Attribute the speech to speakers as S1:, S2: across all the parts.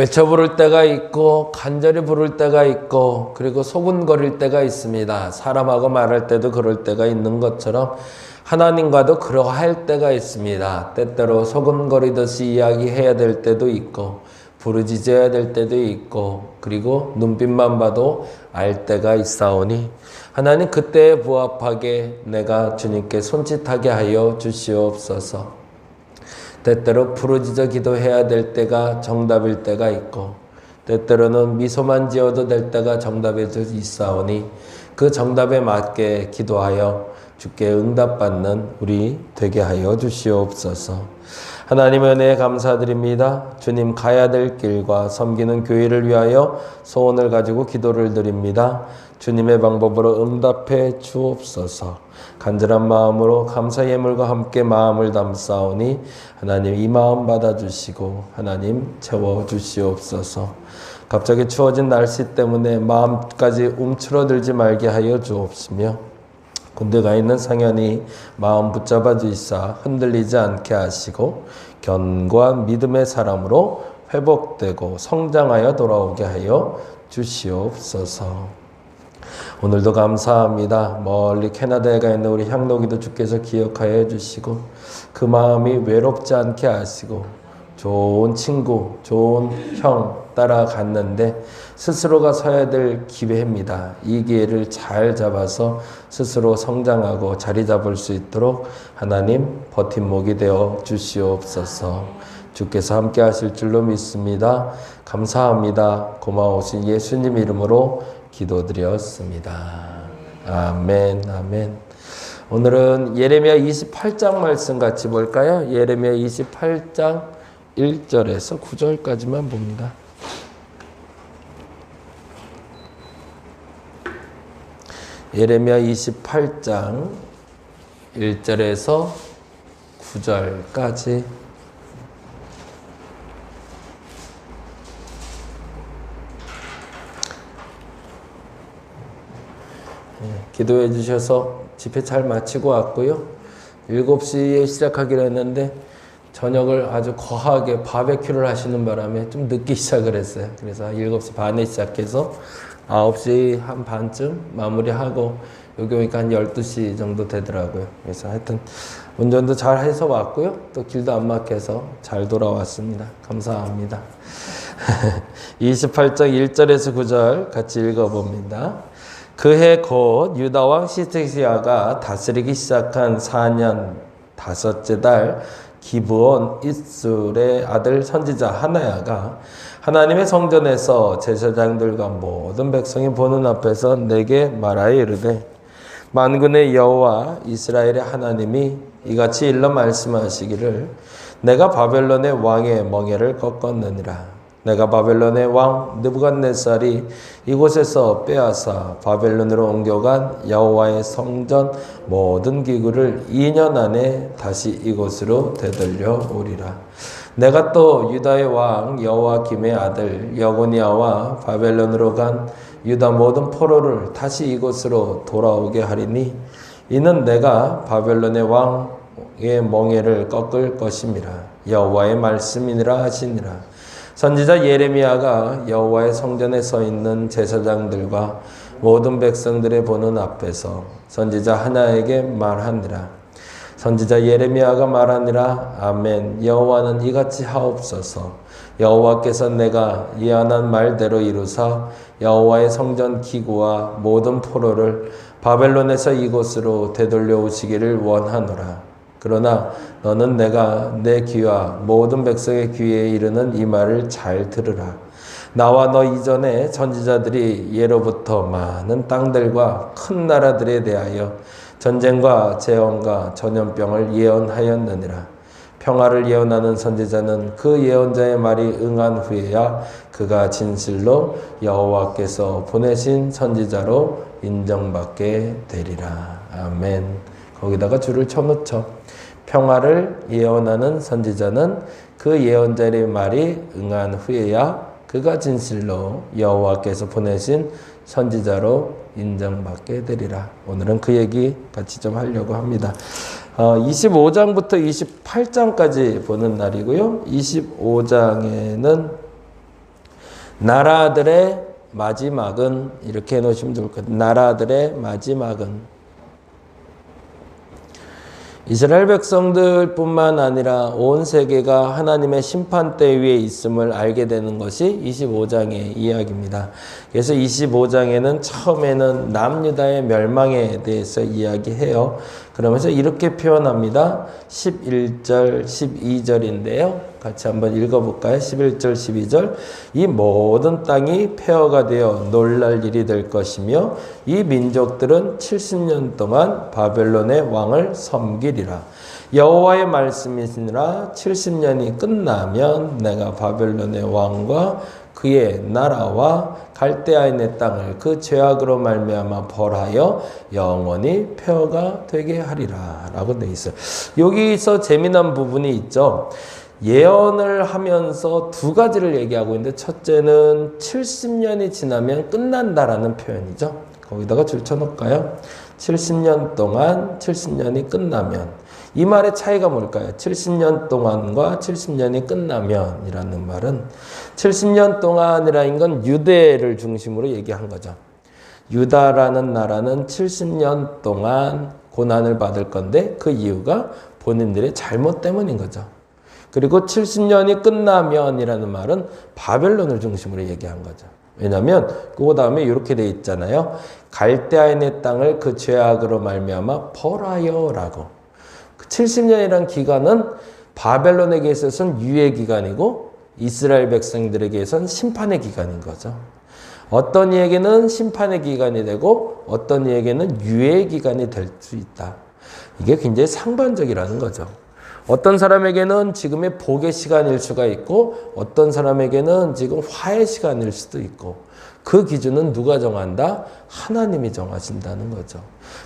S1: 외쳐 부를 때가 있고 간절히 부를 때가 있고 그리고 소근거릴 때가 있습니다. 사람하고 말할 때도 그럴 때가 있는 것처럼 하나님과도 그러할 때가 있습니다. 때때로 소근거리듯이 이야기해야 될 때도 있고 부르짖어야 될 때도 있고 그리고 눈빛만 봐도 알 때가 있사오니 하나님 그때에 부합하게 내가 주님께 손짓하게 하여 주시옵소서. 때때로 부르짖어 기도해야 될 때가 정답일 때가 있고 때때로는 미소만 지어도 될 때가 정답일 수 있사오니 그 정답에 맞게 기도하여 주께 응답받는 우리 되게 하여 주시옵소서. 하나님의 은혜에 감사드립니다. 주님 가야 될 길과 섬기는 교회를 위하여 소원을 가지고 기도를 드립니다. 주님의 방법으로 응답해 주옵소서. 간절한 마음으로 감사 예물과 함께 마음을 담사오니 하나님 이 마음 받아주시고 하나님 채워주시옵소서. 갑자기 추워진 날씨 때문에 마음까지 움츠러들지 말게 하여 주옵시며 군대 가 있는 상현이 마음 붙잡아 주시사 흔들리지 않게 하시고 견고한 믿음의 사람으로 회복되고 성장하여 돌아오게 하여 주시옵소서. 오늘도 감사합니다. 멀리 캐나다에 가 있는 우리 향록이도 주께서 기억하여 주시고 그 마음이 외롭지 않게 하시고 좋은 친구, 좋은 형 따라갔는데 스스로가 서야 될 기회입니다. 이 기회를 잘 잡아서 스스로 성장하고 자리 잡을 수 있도록 하나님 버팀목이 되어 주시옵소서. 주께서 함께 하실 줄로 믿습니다. 감사합니다. 고마우신 예수님 이름으로 기도드렸습니다. 아멘, 아멘. 오늘은 예레미야 28장 말씀 같이 볼까요? 예레미야 28장 1절에서 9절까지만 봅니다. 예레미야 28장 1절에서 9절까지 기도해 주셔서 집회 잘 마치고 왔고요. 7시에 시작하기로 했는데 저녁을 아주 거하게 바베큐를 하시는 바람에 좀 늦게 시작을 했어요. 그래서 7시 반에 시작해서 9시 한 반쯤 마무리하고 여기 오니까 한 12시 정도 되더라고요. 그래서 하여튼 운전도 잘 해서 왔고요. 또 길도 안 막혀서 잘 돌아왔습니다. 감사합니다. 28장 1절에서 9절 같이 읽어봅니다. 그해 곧 유다 왕 시드기야가 다스리기 시작한 4년 5째 달 기브온 이술의 아들 선지자 하나야가 하나님의 성전에서 제사장들과 모든 백성이 보는 앞에서 내게 말하여 이르되 만군의 여호와 이스라엘의 하나님이 이같이 일러 말씀하시기를 내가 바벨론의 왕의 멍에를 꺾었느니라. 내가 바벨론의 왕 느부갓네살이 이곳에서 빼앗아 바벨론으로 옮겨간 여호와의 성전 모든 기구를 2년 안에 다시 이곳으로 되돌려 오리라. 내가 또 유다의 왕 여호와김의 아들 여고니아와 바벨론으로 간 유다 모든 포로를 다시 이곳으로 돌아오게 하리니 이는 내가 바벨론의 왕의 멍에를 꺾을 것임이라. 여호와의 말씀이니라 하시니라. 선지자 예레미야가 여호와의 성전에 서 있는 제사장들과 모든 백성들의 보는 앞에서 선지자 하나에게 말하니라. 선지자 예레미야가 말하니라. 아멘. 여호와는 이같이 하옵소서. 여호와께서 내가 예언한 말대로 이루사 여호와의 성전 기구와 모든 포로를 바벨론에서 이곳으로 되돌려 오시기를 원하노라. 그러나 너는 내가 내 귀와 모든 백성의 귀에 이르는 이 말을 잘 들으라. 나와 너 이전에 선지자들이 예로부터 많은 땅들과 큰 나라들에 대하여 전쟁과 재앙과 전염병을 예언하였느니라. 평화를 예언하는 선지자는 그 예언자의 말이 응한 후에야 그가 진실로 여호와께서 보내신 선지자로 인정받게 되리라. 아멘. 거기다가 줄을 쳐놓죠. 평화를 예언하는 선지자는 그 예언자의 말이 응한 후에야 그가 진실로 여호와께서 보내신 선지자로 인정받게 되리라. 오늘은 그 얘기 같이 좀 하려고 합니다. 25장부터 28장까지 보는 날이고요. 25장에는 나라들의 마지막은 이렇게 해놓으시면 좋을 것 같아요. 나라들의 마지막은 이스라엘 백성들뿐만 아니라 온 세계가 하나님의 심판대 위에 있음을 알게 되는 것이 25장의 이야기입니다. 그래서 25장에는 처음에는 남유다의 멸망에 대해서 이야기해요. 그러면서 이렇게 표현합니다. 11절, 12절인데요. 같이 한번 읽어볼까요? 11절, 12절. 이 모든 땅이 폐허가 되어 놀랄 일이 될 것이며 이 민족들은 70년 동안 바벨론의 왕을 섬기리라. 여호와의 말씀이시니라. 70년이 끝나면 내가 바벨론의 왕과 그의 나라와 갈대아인의 땅을 그 죄악으로 말미암아 벌하여 영원히 폐허가 되게 하리라 라고 돼 있어요. 여기서 재미난 부분이 있죠. 예언을 하면서 두 가지를 얘기하고 있는데 첫째는 70년이 지나면 끝난다라는 표현이죠. 거기다가 줄 쳐놓을까요? 70년 동안 70년이 끝나면 이 말의 차이가 뭘까요? 70년 동안과 70년이 끝나면 이라는 말은 70년 동안이라는 건 유대를 중심으로 얘기한 거죠. 유다라는 나라는 70년 동안 고난을 받을 건데 그 이유가 본인들의 잘못 때문인 거죠. 그리고 70년이 끝나면이라는 말은 바벨론을 중심으로 얘기한 거죠. 왜냐하면 그 다음에 이렇게 돼 있잖아요. 갈대아인의 땅을 그 죄악으로 말미암아 벌하여라고. 70년이란 기간은 바벨론에게 있어서는 유예 기간이고 이스라엘 백성들에게선 심판의 기간인 거죠. 어떤 이에게는 심판의 기간이 되고 어떤 이에게는 유예 기간이 될 수 있다. 이게 굉장히 상반적이라는 거죠. 어떤 사람에게는 지금의 복의 시간일 수가 있고 어떤 사람에게는 지금 화의 시간일 수도 있고 그 기준은 누가 정한다? 하나님이 정하신다는 거죠.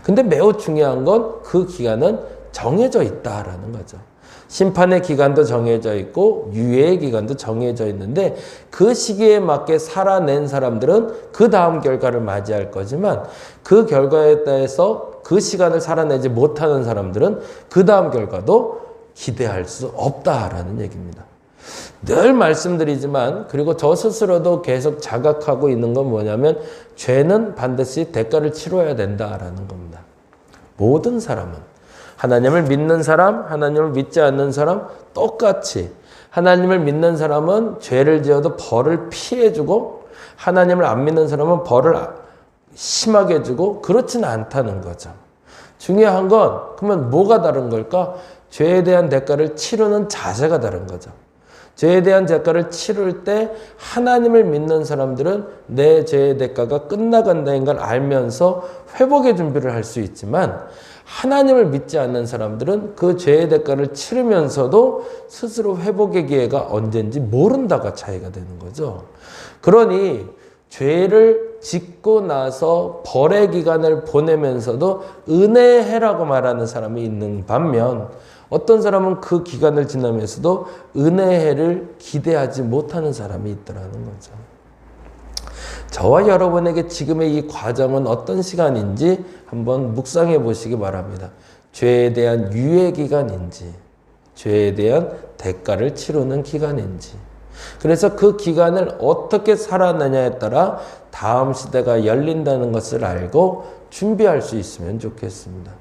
S1: 근데 매우 중요한 건 그 기간은 정해져 있다라는 거죠. 심판의 기간도 정해져 있고 유예의 기간도 정해져 있는데 그 시기에 맞게 살아낸 사람들은 그 다음 결과를 맞이할 거지만 그 결과에 따라서 그 시간을 살아내지 못하는 사람들은 그 다음 결과도 기대할 수 없다라는 얘기입니다. 늘 말씀드리지만 그리고 저 스스로도 계속 자각하고 있는 건 뭐냐면 죄는 반드시 대가를 치러야 된다라는 겁니다. 모든 사람은 하나님을 믿는 사람, 하나님을 믿지 않는 사람 똑같이 하나님을 믿는 사람은 죄를 지어도 벌을 피해주고 하나님을 안 믿는 사람은 벌을 심하게 주고 그렇지는 않다는 거죠. 중요한 건 그러면 뭐가 다른 걸까? 죄에 대한 대가를 치르는 자세가 다른 거죠. 죄에 대한 대가를 치를 때 하나님을 믿는 사람들은 내 죄의 대가가 끝나간다는 걸 알면서 회복의 준비를 할 수 있지만 하나님을 믿지 않는 사람들은 그 죄의 대가를 치르면서도 스스로 회복의 기회가 언젠지 모른다가 차이가 되는 거죠. 그러니 죄를 짓고 나서 벌의 기간을 보내면서도 은혜해라고 말하는 사람이 있는 반면 어떤 사람은 그 기간을 지나면서도 은혜해를 기대하지 못하는 사람이 있더라는 거죠. 저와 여러분에게 지금의 이 과정은 어떤 시간인지 한번 묵상해 보시기 바랍니다. 죄에 대한 유예 기간인지, 죄에 대한 대가를 치르는 기간인지. 그래서 그 기간을 어떻게 살아내냐에 따라 다음 시대가 열린다는 것을 알고 준비할 수 있으면 좋겠습니다.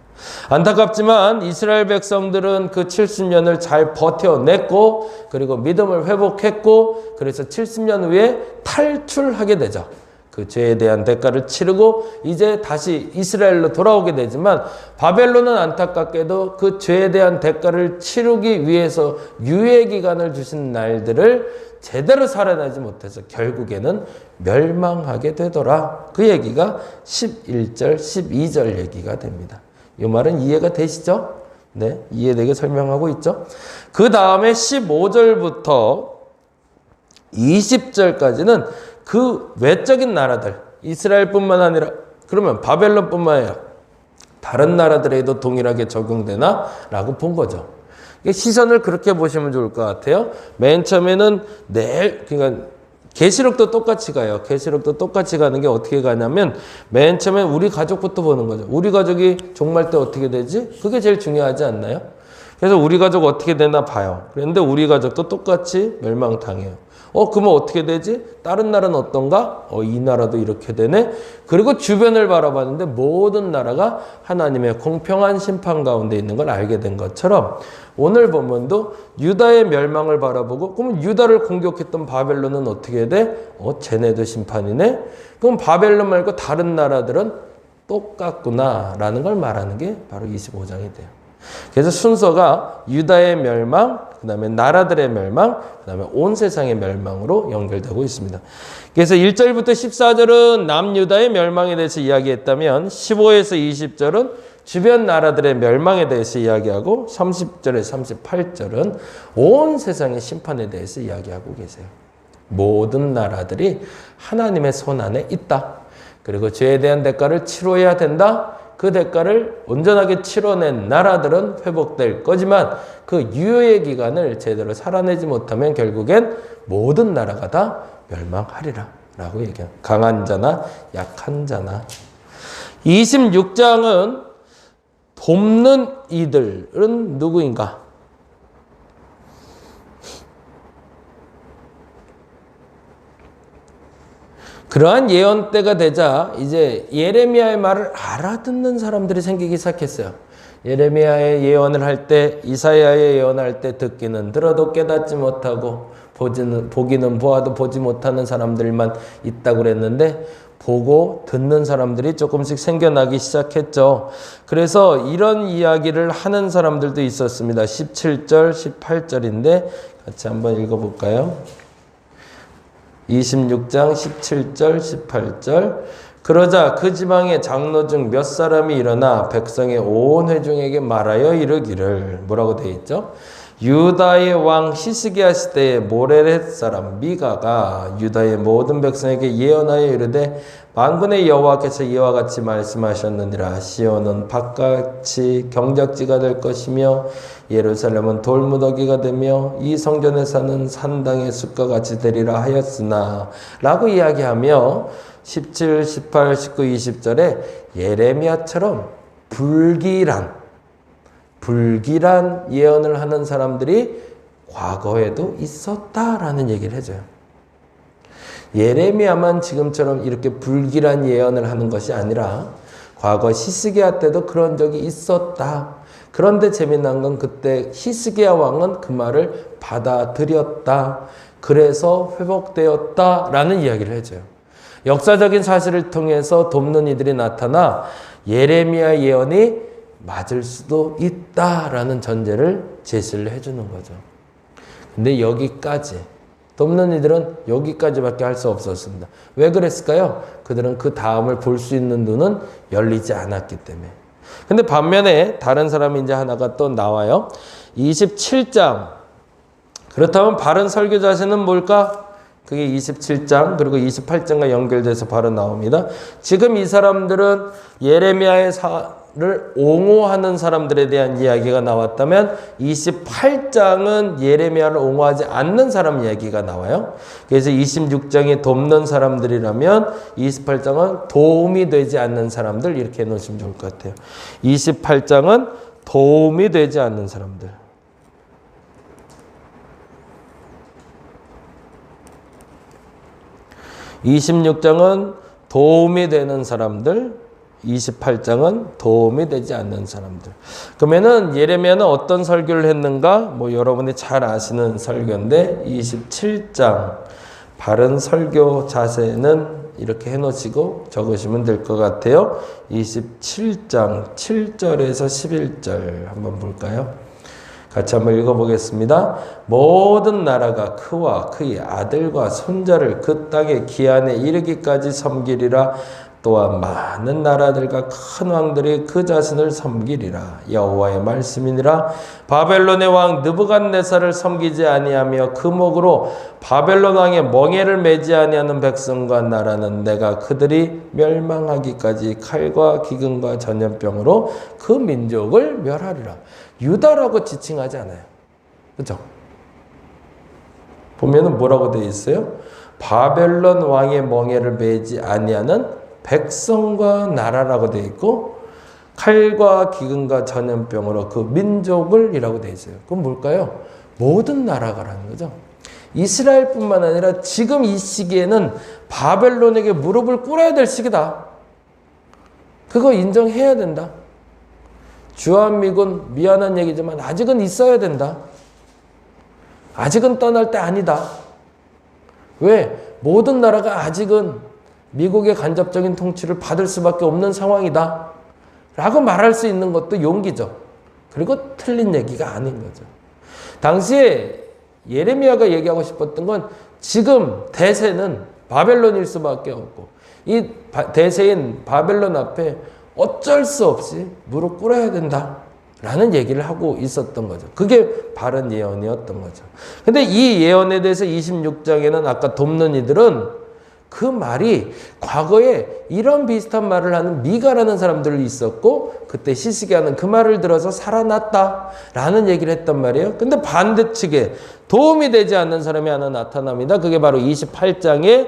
S1: 안타깝지만 이스라엘 백성들은 그 70년을 잘 버텨냈고 그리고 믿음을 회복했고 그래서 70년 후에 탈출하게 되죠. 그 죄에 대한 대가를 치르고 이제 다시 이스라엘로 돌아오게 되지만 바벨론은 안타깝게도 그 죄에 대한 대가를 치르기 위해서 유예 기간을 주신 날들을 제대로 살아나지 못해서 결국에는 멸망하게 되더라. 그 얘기가 11절, 12절 얘기가 됩니다. 이 말은 이해가 되시죠? 네, 이해되게 설명하고 있죠? 그 다음에 15절부터 20절까지는 그 외적인 나라들, 이스라엘뿐만 아니라 그러면 바벨론뿐만 아니라 다른 나라들에도 동일하게 적용되나? 라고 본 거죠. 시선을 그렇게 보시면 좋을 것 같아요. 맨 처음에는 그러니까 계시록도 똑같이 가요. 계시록도 똑같이 가는 게 어떻게 가냐면 맨 처음에 우리 가족부터 보는 거죠. 우리 가족이 종말 때 어떻게 되지? 그게 제일 중요하지 않나요? 그래서 우리 가족 어떻게 되나 봐요. 그런데 우리 가족도 똑같이 멸망당해요. 그러면 어떻게 되지? 다른 나라는 어떤가? 이 나라도 이렇게 되네. 그리고 주변을 바라봤는데 모든 나라가 하나님의 공평한 심판 가운데 있는 걸 알게 된 것처럼 오늘 본문도 유다의 멸망을 바라보고 그럼 유다를 공격했던 바벨론은 어떻게 돼? 쟤네도 심판이네. 그럼 바벨론 말고 다른 나라들은 똑같구나라는 걸 말하는 게 바로 25장이 돼요. 그래서 순서가 유다의 멸망, 그 다음에 나라들의 멸망, 그 다음에 온 세상의 멸망으로 연결되고 있습니다. 그래서 1절부터 14절은 남유다의 멸망에 대해서 이야기했다면 15에서 20절은 주변 나라들의 멸망에 대해서 이야기하고 30절에서 38절은 온 세상의 심판에 대해서 이야기하고 계세요. 모든 나라들이 하나님의 손 안에 있다. 그리고 죄에 대한 대가를 치러야 된다. 그 대가를 온전하게 치러낸 나라들은 회복될 거지만 그 유효의 기간을 제대로 살아내지 못하면 결국엔 모든 나라가 다 멸망하리라 라고 얘기합니다. 강한 자나 약한 자나. 26장은 돕는 이들은 누구인가? 그러한 예언 때가 되자 이제 예레미야의 말을 알아듣는 사람들이 생기기 시작했어요. 예레미야의 예언을 할 때, 이사야의 예언할 때 듣기는 들어도 깨닫지 못하고 보기는 보아도 보지 못하는 사람들만 있다고 그랬는데 보고 듣는 사람들이 조금씩 생겨나기 시작했죠. 그래서 이런 이야기를 하는 사람들도 있었습니다. 17절, 18절인데 같이 한번 읽어볼까요? 26장 17절 18절 그러자 그 지방의 장로 중 몇 사람이 일어나 백성의 온 회중에게 말하여 이르기를 뭐라고 되어 있죠? 유다의 왕 히스기야 시대의 모레렛 사람 미가가 유다의 모든 백성에게 예언하여 이르되 만군의 여호와께서 이와 같이 말씀하셨느니라. 시온은 밭같이 경작지가 될 것이며 예루살렘은 돌무더기가 되며 이 성전에 사는 산당의 숲과 같이 되리라 하였으나 라고 이야기하며 17, 18, 19, 20절에 예레미야처럼 불길한 예언을 하는 사람들이 과거에도 있었다라는 얘기를 해줘요. 예레미야만 지금처럼 이렇게 불길한 예언을 하는 것이 아니라 과거 히스기야 때도 그런 적이 있었다. 그런데 재미난 건 그때 히스기야 왕은 그 말을 받아들였다. 그래서 회복되었다라는 이야기를 해줘요. 역사적인 사실을 통해서 돕는 이들이 나타나 예레미야 예언이 맞을 수도 있다라는 전제를 제시를 해주는 거죠. 근데 여기까지 돕는 이들은 여기까지밖에 할 수 없었습니다. 왜 그랬을까요? 그들은 그 다음을 볼 수 있는 눈은 열리지 않았기 때문에. 근데 반면에 다른 사람이 이제 하나가 또 나와요. 27장. 그렇다면 바른 설교 자세는 뭘까? 그게 27장 그리고 28장과 연결돼서 바로 나옵니다. 지금 이 사람들은 예레미야의 를 옹호하는 사람들에 대한 이야기가 나왔다면 28장은 예레미야를 옹호하지 않는 사람 이야기가 나와요. 그래서 26장이 돕는 사람들이라면 28장은 도움이 되지 않는 사람들 이렇게 해놓으시면 좋을 것 같아요. 28장은 도움이 되지 않는 사람들. 26장은 도움이 되는 사람들, 28장은 도움이 되지 않는 사람들. 그러면은 예레미야는 어떤 설교를 했는가? 여러분이 잘 아시는 설교인데 27장 바른 설교 자세는 이렇게 해놓으시고 적으시면 될 것 같아요. 27장 7절에서 11절 한번 볼까요? 같이 한번 읽어보겠습니다. 모든 나라가 그와 그의 아들과 손자를 그 땅의 기한에 이르기까지 섬기리라. 또한 많은 나라들과 큰 왕들이 그 자신을 섬기리라. 여호와의 말씀이니라. 바벨론의 왕 느부갓네살을 섬기지 아니하며 그 목으로 바벨론 왕의 멍에를 매지 아니하는 백성과 나라는 내가 그들이 멸망하기까지 칼과 기근과 전염병으로 그 민족을 멸하리라. 유다라고 지칭하지 않아요. 그렇죠? 보면은 뭐라고 되어 있어요? 바벨론 왕의 멍에를 매지 아니하는 백성과 나라라고 되어 있고 칼과 기근과 전염병으로 그 민족을 이라고 되어 있어요. 그럼 뭘까요? 모든 나라가라는 거죠. 이스라엘뿐만 아니라 지금 이 시기에는 바벨론에게 무릎을 꿇어야 될 시기다. 그거 인정해야 된다. 주한미군 미안한 얘기지만 아직은 있어야 된다. 아직은 떠날 때 아니다. 왜? 모든 나라가 아직은 미국의 간접적인 통치를 받을 수밖에 없는 상황이다. 라고 말할 수 있는 것도 용기죠. 그리고 틀린 얘기가 아닌 거죠. 당시에 예레미야가 얘기하고 싶었던 건 지금 대세는 바벨론일 수밖에 없고 이 대세인 바벨론 앞에 어쩔 수 없이 무릎 꿇어야 된다 라는 얘기를 하고 있었던 거죠. 그게 바른 예언이었던 거죠. 근데 이 예언에 대해서 26장에는 아까 돕는 이들은 그 말이 과거에 이런 비슷한 말을 하는 미가라는 사람들이 있었고 그때 시시기하는 그 말을 들어서 살아났다 라는 얘기를 했단 말이에요. 근데 반대측에 도움이 되지 않는 사람이 하나 나타납니다. 그게 바로 28장에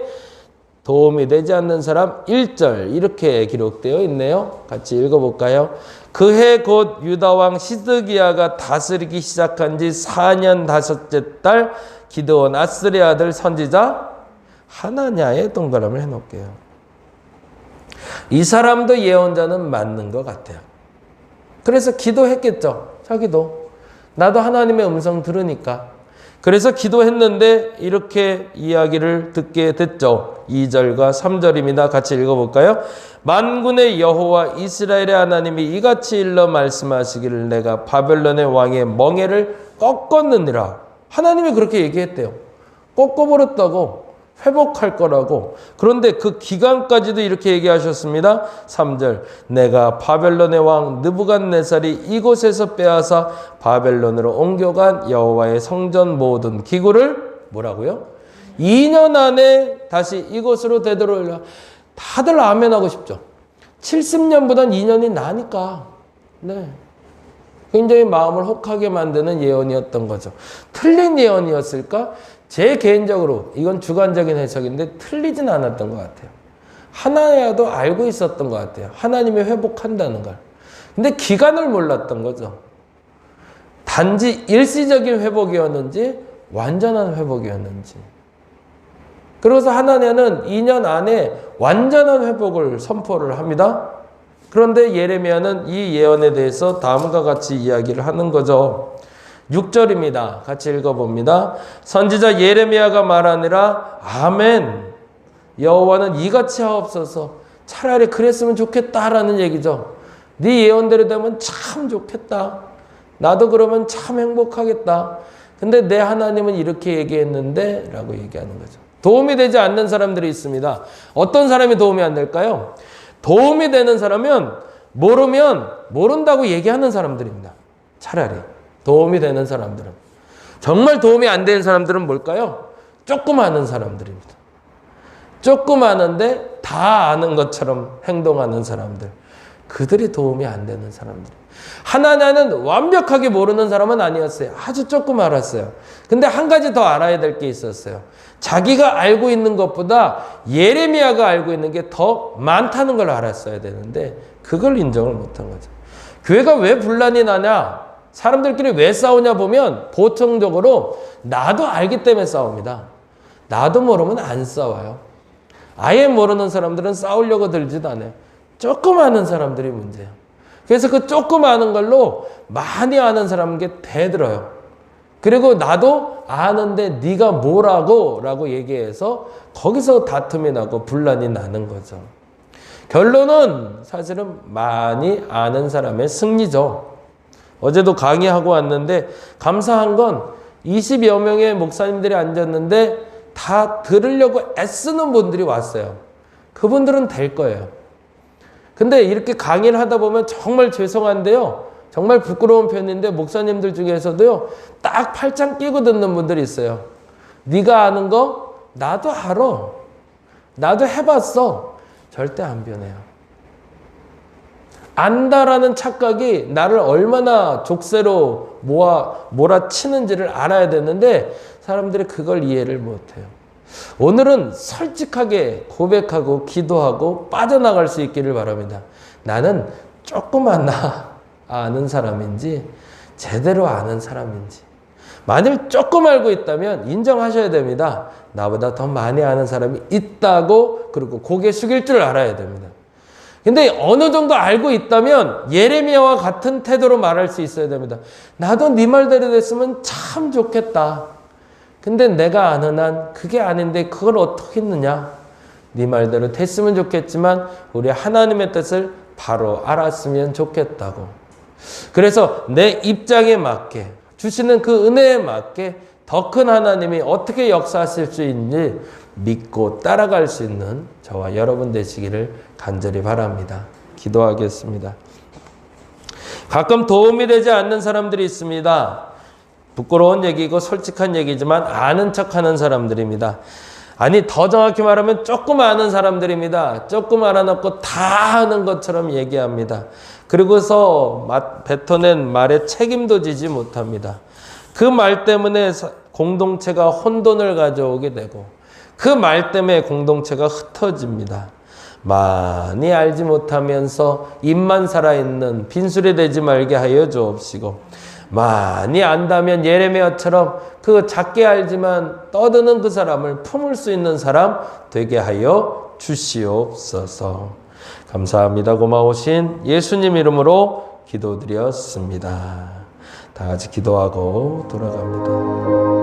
S1: 도움이 되지 않는 사람 1절 이렇게 기록되어 있네요. 같이 읽어볼까요? 그해 곧 유다왕 시드기야가 다스리기 시작한 지 4년 5째 달 기드온 아스리 아들 선지자 하나냐에 동그라미를 해놓을게요. 이 사람도 예언자는 맞는 것 같아요. 그래서 기도했겠죠. 자기도. 나도 하나님의 음성 들으니까. 그래서 기도했는데 이렇게 이야기를 듣게 됐죠. 2절과 3절입니다. 같이 읽어볼까요? 만군의 여호와 이스라엘의 하나님이 이같이 일러 말씀하시기를 내가 바벨론의 왕의 멍에를 꺾었느니라. 하나님이 그렇게 얘기했대요. 꺾어버렸다고. 회복할 거라고. 그런데 그 기간까지도 이렇게 얘기하셨습니다. 3절 내가 바벨론의 왕 느부갓네살이 이곳에서 빼앗아 바벨론으로 옮겨간 여호와의 성전 모든 기구를 뭐라고요? 2년 안에 다시 이곳으로 되돌려. 다들 아멘하고 싶죠. 70년보단 2년이 나니까. 네. 굉장히 마음을 혹하게 만드는 예언이었던 거죠. 틀린 예언이었을까? 제 개인적으로 이건 주관적인 해석인데 틀리진 않았던 것 같아요. 하나야도 알고 있었던 것 같아요. 하나님이 회복한다는 걸. 근데 기간을 몰랐던 거죠. 단지 일시적인 회복이었는지 완전한 회복이었는지. 그래서 하나냐는 2년 안에 완전한 회복을 선포를 합니다. 그런데 예레미야는 이 예언에 대해서 다음과 같이 이야기를 하는 거죠. 6절입니다. 같이 읽어봅니다. 선지자 예레미야가 말하니라 아멘. 여호와는 이같이 하옵소서. 차라리 그랬으면 좋겠다라는 얘기죠. 네 예언대로 되면 참 좋겠다. 나도 그러면 참 행복하겠다. 근데 내 하나님은 이렇게 얘기했는데 라고 얘기하는 거죠. 도움이 되지 않는 사람들이 있습니다. 어떤 사람이 도움이 안 될까요? 도움이 되는 사람은 모르면 모른다고 얘기하는 사람들입니다. 차라리. 도움이 되는 사람들은. 정말 도움이 안 되는 사람들은 뭘까요? 조금 아는 사람들입니다. 조금 아는데 다 아는 것처럼 행동하는 사람들. 그들이 도움이 안 되는 사람들. 하나냐는 완벽하게 모르는 사람은 아니었어요. 아주 조금 알았어요. 근데 한 가지 더 알아야 될 게 있었어요. 자기가 알고 있는 것보다 예레미야가 알고 있는 게 더 많다는 걸 알았어야 되는데 그걸 인정을 못한 거죠. 교회가 왜 분란이 나냐? 사람들끼리 왜 싸우냐 보면 보통적으로 나도 알기 때문에 싸웁니다. 나도 모르면 안 싸워요. 아예 모르는 사람들은 싸우려고 들지도 않아요. 조금 아는 사람들이 문제예요. 그래서 그 조금 아는 걸로 많이 아는 사람에게 대들어요. 그리고 나도 아는데 네가 뭐라고 라고 얘기해서 거기서 다툼이 나고 분란이 나는 거죠. 결론은 사실은 많이 아는 사람의 승리죠. 어제도 강의하고 왔는데 감사한 건 20여 명의 목사님들이 앉았는데 다 들으려고 애쓰는 분들이 왔어요. 그분들은 될 거예요. 근데 이렇게 강의를 하다 보면 정말 죄송한데요. 정말 부끄러운 편인데 목사님들 중에서도요. 딱 팔짱 끼고 듣는 분들이 있어요. 네가 아는 거 나도 알아. 나도 해봤어. 절대 안 변해요. 안다라는 착각이 나를 얼마나 족쇄로 몰아치는지를 알아야 되는데 사람들이 그걸 이해를 못해요. 오늘은 솔직하게 고백하고 기도하고 빠져나갈 수 있기를 바랍니다. 나는 조금 아는 사람인지 제대로 아는 사람인지 만일 조금 알고 있다면 인정하셔야 됩니다. 나보다 더 많이 아는 사람이 있다고, 그리고 고개 숙일 줄 알아야 됩니다. 근데 어느 정도 알고 있다면 예레미야와 같은 태도로 말할 수 있어야 됩니다. 나도 네 말대로 됐으면 참 좋겠다. 근데 내가 아는 한 그게 아닌데 그걸 어떻게 했느냐? 네 말대로 됐으면 좋겠지만 우리 하나님의 뜻을 바로 알았으면 좋겠다고. 그래서 내 입장에 맞게, 주시는 그 은혜에 맞게 더 큰 하나님이 어떻게 역사하실 수 있는지 믿고 따라갈 수 있는 저와 여러분 되시기를 간절히 바랍니다. 기도하겠습니다. 가끔 도움이 되지 않는 사람들이 있습니다. 부끄러운 얘기고 솔직한 얘기지만 아는 척하는 사람들입니다. 아니, 더 정확히 말하면 조금 아는 사람들입니다. 조금 알아놓고 다 아는 것처럼 얘기합니다. 그리고서 뱉어낸 말에 책임도 지지 못합니다. 그 말 때문에 공동체가 혼돈을 가져오게 되고 그 말 때문에 공동체가 흩어집니다. 많이 알지 못하면서 입만 살아있는 빈술이 되지 말게 하여 주옵시고, 많이 안다면 예레미야처럼 그 작게 알지만 떠드는 그 사람을 품을 수 있는 사람 되게 하여 주시옵소서. 감사합니다. 고마우신 예수님 이름으로 기도드렸습니다. 다 같이 기도하고 돌아갑니다.